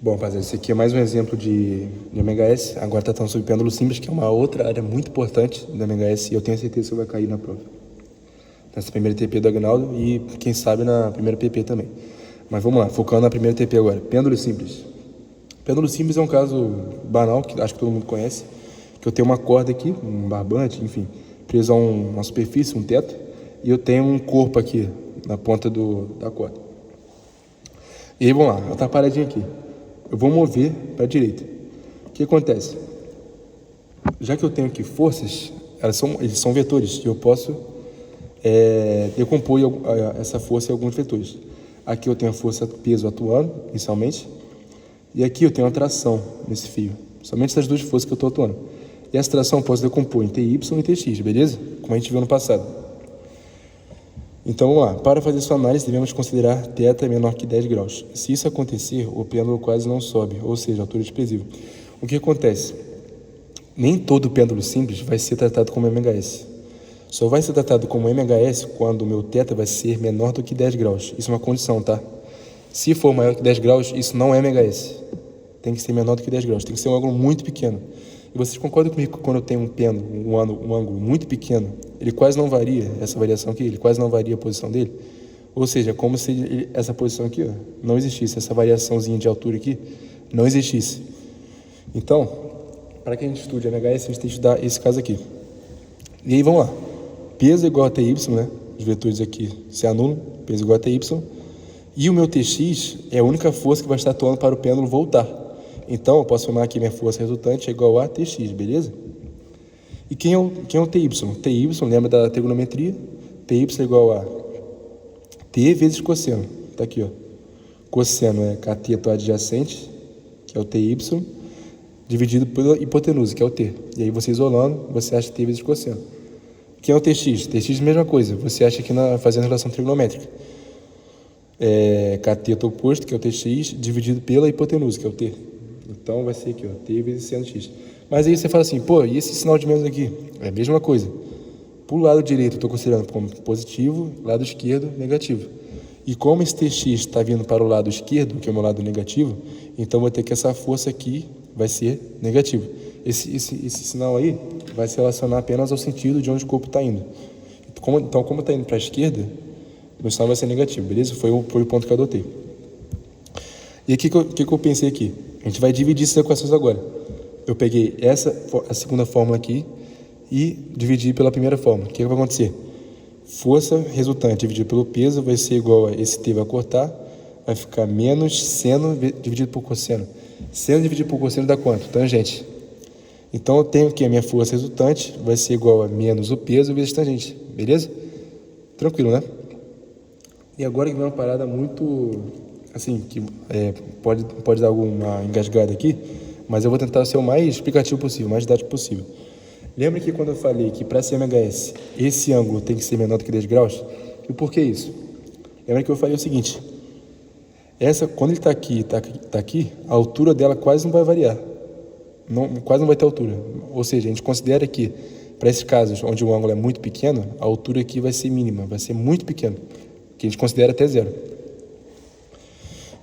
Bom, rapaziada, esse aqui é mais um exemplo de MHS. Agora está falando sobre pêndulo simples, que é uma outra área muito importante da MHS e eu tenho certeza que vai cair na prova. Nessa primeira TP do Agnaldo e, quem sabe, na primeira PP também. Mas vamos lá, focando na primeira TP agora. Pêndulo simples. Pêndulo simples é um caso banal, que acho que todo mundo conhece, que eu tenho uma corda aqui, um barbante, enfim, preso a uma superfície, um teto, e eu tenho um corpo aqui na ponta da corda. E aí, vamos lá, ela está paradinha aqui. Eu vou mover para a direita. O que acontece? Já que eu tenho aqui forças, eles são vetores, e eu posso decompor essa força em alguns vetores. Aqui eu tenho a força peso atuando, inicialmente, e aqui eu tenho a tração nesse fio. Somente essas duas forças que eu estou atuando. E essa tração eu posso decompor em TY e TX, beleza? Como a gente viu no passado. Então vamos lá, para fazer sua análise devemos considerar θ menor que 10 graus. Se isso acontecer, o pêndulo quase não sobe, ou seja, altura desprezível. O que acontece? Nem todo pêndulo simples vai ser tratado como MHS. Só vai ser tratado como MHS quando o meu θ vai ser menor do que 10 graus. Isso é uma condição, tá? Se for maior que 10 graus, isso não é MHS. Tem que ser menor do que 10 graus, tem que ser um ângulo muito pequeno. E vocês concordam comigo que quando eu tenho um pêndulo, um ângulo muito pequeno, ele quase não varia, essa variação aqui, ele quase não varia a posição dele? Ou seja, como se essa posição aqui não existisse, essa variaçãozinha de altura aqui não existisse. Então, para que a gente estude MHS, a gente tem que estudar esse caso aqui. E aí, vamos lá. Peso igual a TY, né? Os vetores aqui se anulam, peso igual a TY. E o meu TX é a única força que vai estar atuando para o pêndulo voltar. Então, eu posso chamar aqui minha força resultante é igual a TX, beleza? E quem é o TY? TY, lembra da trigonometria? TY é igual a T vezes cosseno. Tá aqui, ó. Cosseno é cateto adjacente, que é o TY, dividido pela hipotenusa, que é o T. E aí, você isolando, você acha T vezes cosseno. Quem é o TX? TX é a mesma coisa. Você acha aqui fazendo relação trigonométrica. Cateto oposto, que é o TX, dividido pela hipotenusa, que é o T. Então, vai ser aqui, ó, T vezes seno x. Mas aí você fala assim, pô, e esse sinal de menos aqui? É a mesma coisa. Para o lado direito, eu estou considerando como positivo, lado esquerdo, negativo. E como esse TX está vindo para o lado esquerdo, que é o meu lado negativo, então vou ter que essa força aqui vai ser negativa. Esse sinal aí vai se relacionar apenas ao sentido de onde o corpo está indo. Então, como está indo para a esquerda, o sinal vai ser negativo, beleza? Foi o ponto que eu adotei. E o que eu pensei aqui? A gente vai dividir essas equações agora. Eu peguei a segunda fórmula aqui e dividi pela primeira fórmula. O que vai acontecer? Força resultante dividido pelo peso vai ser igual a esse T vai cortar, vai ficar menos seno dividido por cosseno. Seno dividido por cosseno dá quanto? Tangente. Então eu tenho que a minha força resultante vai ser igual a menos o peso vezes tangente. Beleza? Tranquilo, né? E agora que vem uma parada muito, assim, que pode dar alguma engasgada aqui, mas eu vou tentar ser o mais explicativo possível, o mais didático possível. Lembra que quando eu falei que para ser MHS, esse ângulo tem que ser menor do que 10 graus? E por que isso? Lembra que eu falei o seguinte, quando ele está aqui, a altura dela quase não vai variar, quase não vai ter altura. Ou seja, a gente considera que, para esses casos onde o ângulo é muito pequeno, a altura aqui vai ser mínima, vai ser muito pequeno, que a gente considera até zero.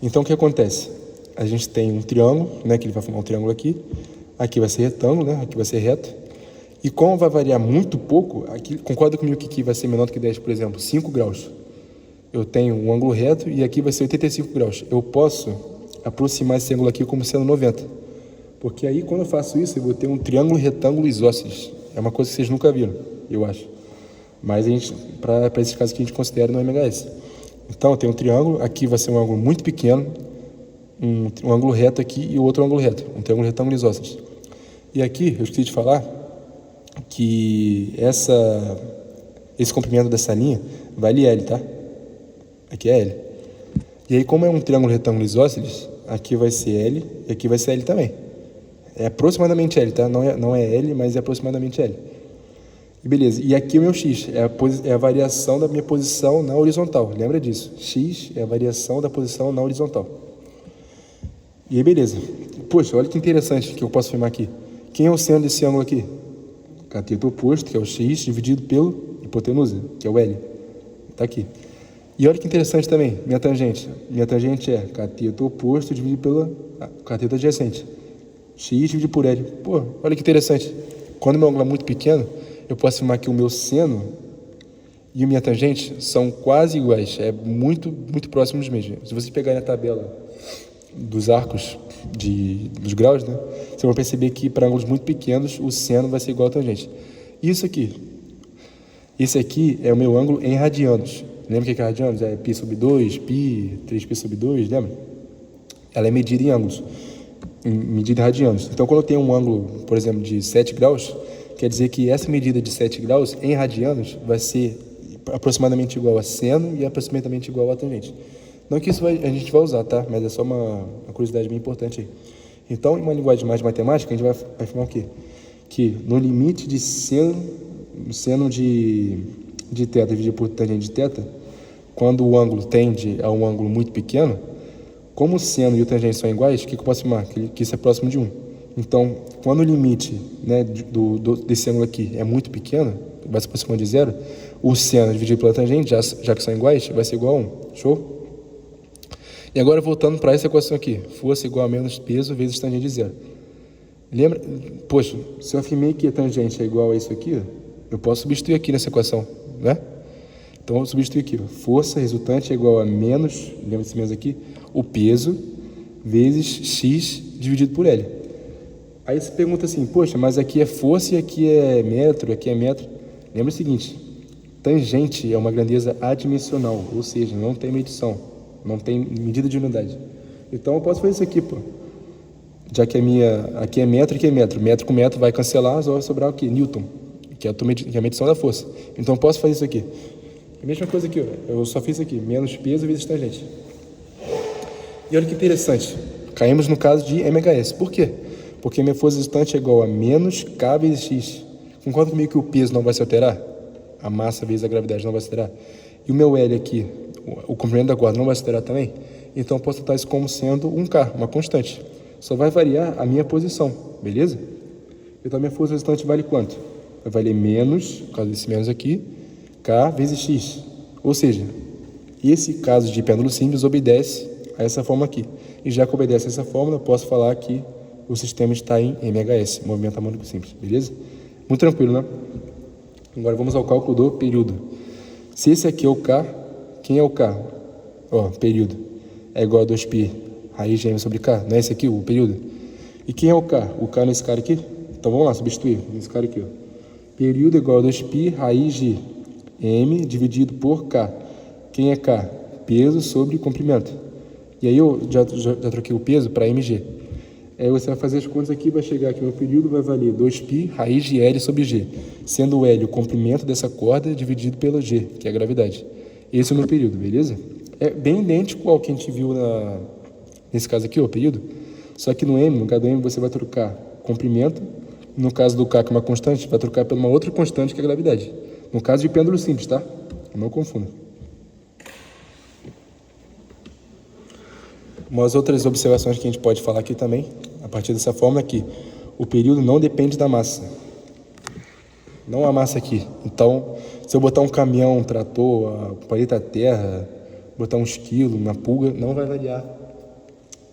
Então, o que acontece? A gente tem um triângulo, né, que ele vai formar um triângulo aqui vai ser retângulo, né, aqui vai ser reto, e como vai variar muito pouco, aqui, concorda comigo que aqui vai ser menor do que 10, por exemplo, 5 graus. Eu tenho um ângulo reto e aqui vai ser 85 graus. Eu posso aproximar esse ângulo aqui como sendo 90, porque aí, quando eu faço isso, eu vou ter um triângulo retângulo isósceles. É uma coisa que vocês nunca viram, eu acho. Mas para esses casos que a gente considera no MHS. Então, tem um triângulo, aqui vai ser um ângulo muito pequeno, um ângulo reto aqui e o outro ângulo reto, um triângulo retângulo isósceles. E aqui, eu esqueci de falar que esse comprimento dessa linha vale L, tá? Aqui é L. E aí, como é um triângulo retângulo isósceles, aqui vai ser L e aqui vai ser L também. É aproximadamente L, tá? Não é L, mas é aproximadamente L. E beleza, e aqui é o meu x, é a variação da minha posição na horizontal, lembra disso? X é a variação da posição na horizontal. E aí, beleza. Poxa, olha que interessante que eu posso afirmar aqui. Quem é o seno desse ângulo aqui? Cateto oposto, que é o x, dividido pelo hipotenusa, que é o L. Tá aqui. E olha que interessante também, minha tangente. Minha tangente é cateto oposto dividido pela cateto adjacente. X dividido por L. Pô, olha que interessante. Quando o meu ângulo é muito pequeno, eu posso afirmar que o meu seno e a minha tangente são quase iguais. É muito, muito próximos mesmo. Se você pegar na tabela dos arcos dos graus, né, você vai perceber que para ângulos muito pequenos, o seno vai ser igual à tangente. Isso aqui. Esse aqui é o meu ângulo em radianos. Lembra o que é radianos? É π sobre 2, π, 3π sobre 2, lembra? Ela é medida em ângulos, medida em radianos. Então, quando eu tenho um ângulo, por exemplo, de 7 graus, quer dizer que essa medida de 7 graus em radianos vai ser aproximadamente igual a seno e aproximadamente igual a tangente. Não que isso a gente vai usar, tá? Mas é só uma curiosidade bem importante aí. Então, em uma linguagem mais matemática, a gente vai afirmar o quê? Que no limite de seno de θ dividido por tangente de θ, quando o ângulo tende a um ângulo muito pequeno, como o seno e o tangente são iguais, o que eu posso afirmar? Que isso é próximo de 1. Então, quando o limite, né, desse ângulo aqui é muito pequeno, vai se aproximando de 0, o seno dividido pela tangente, já que são iguais, vai ser igual a 1. Show? E agora, voltando para essa equação aqui, força igual a menos peso vezes tangente de 0. Lembra? Poxa, se eu afirmei que a tangente é igual a isso aqui, eu posso substituir aqui nessa equação, né? Então, eu vou substituir aqui. Força resultante é igual a menos, lembra desse menos aqui, o peso vezes x dividido por L. Aí você pergunta assim, poxa, mas aqui é força e aqui é metro, aqui é metro. Lembra o seguinte, tangente é uma grandeza adimensional, ou seja, não tem medição, não tem medida de unidade. Então, eu posso fazer isso aqui, pô. Já que aqui é metro e aqui é metro. Metro com metro vai cancelar, só vai sobrar o quê? Newton, que é a medição da força. Então, eu posso fazer isso aqui. A mesma coisa aqui, ó. Eu só fiz isso aqui, menos peso vezes tangente. E olha que interessante, caímos no caso de MHS. Por quê? Porque minha força resultante é igual a menos K vezes X. Concorda comigo que o peso não vai se alterar? A massa vezes a gravidade não vai se alterar? E o meu L aqui, o comprimento da corda, não vai se alterar também? Então, eu posso tratar isso como sendo um K, uma constante. Só vai variar a minha posição, beleza? Então, a minha força resultante vale quanto? Vai valer menos, por causa desse menos aqui, K vezes X. Ou seja, esse caso de pêndulo simples obedece a essa fórmula aqui. E já que obedece a essa fórmula, eu posso falar que o sistema está em MHS, movimento harmônico simples, beleza? Muito tranquilo, né? Agora vamos ao cálculo do período. Se esse aqui é o K, quem é o K? Ó, período. É igual a 2π raiz de m sobre K, não é esse aqui o período? E quem é o K? O K nesse cara aqui? Então vamos lá, substituir esse cara aqui, ó. Período é igual a 2π raiz de m dividido por K. Quem é K? Peso sobre comprimento. E aí eu já troquei o peso para mg. Aí você vai fazer as contas aqui, vai chegar que o meu período vai valer 2π raiz de L sobre G, sendo o L o comprimento dessa corda dividido pelo G, que é a gravidade. Esse é o meu período, beleza? É bem idêntico ao que a gente viu nesse caso aqui, o período, só que no lugar do M você vai trocar comprimento, no caso do K, que é uma constante, vai trocar por uma outra constante, que é a gravidade. No caso de pêndulo simples, tá? Não confunda. Umas outras observações que a gente pode falar aqui também, a partir dessa fórmula aqui. O período não depende da massa. Não há massa aqui. Então, se eu botar um caminhão, um trator, a paleta terra, botar uns quilos, uma pulga, não vai variar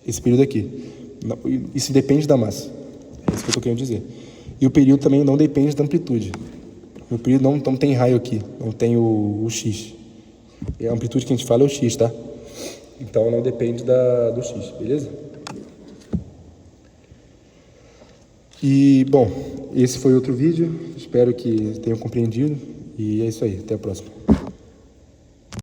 esse período aqui. Isso depende da massa. É isso que eu estou querendo dizer. E o período também não depende da amplitude. O período não tem raio aqui, não tem o X. E a amplitude que a gente fala é o X, tá? Então, não depende do X, beleza? E, bom, esse foi outro vídeo. Espero que tenham compreendido. E é isso aí. Até a próxima.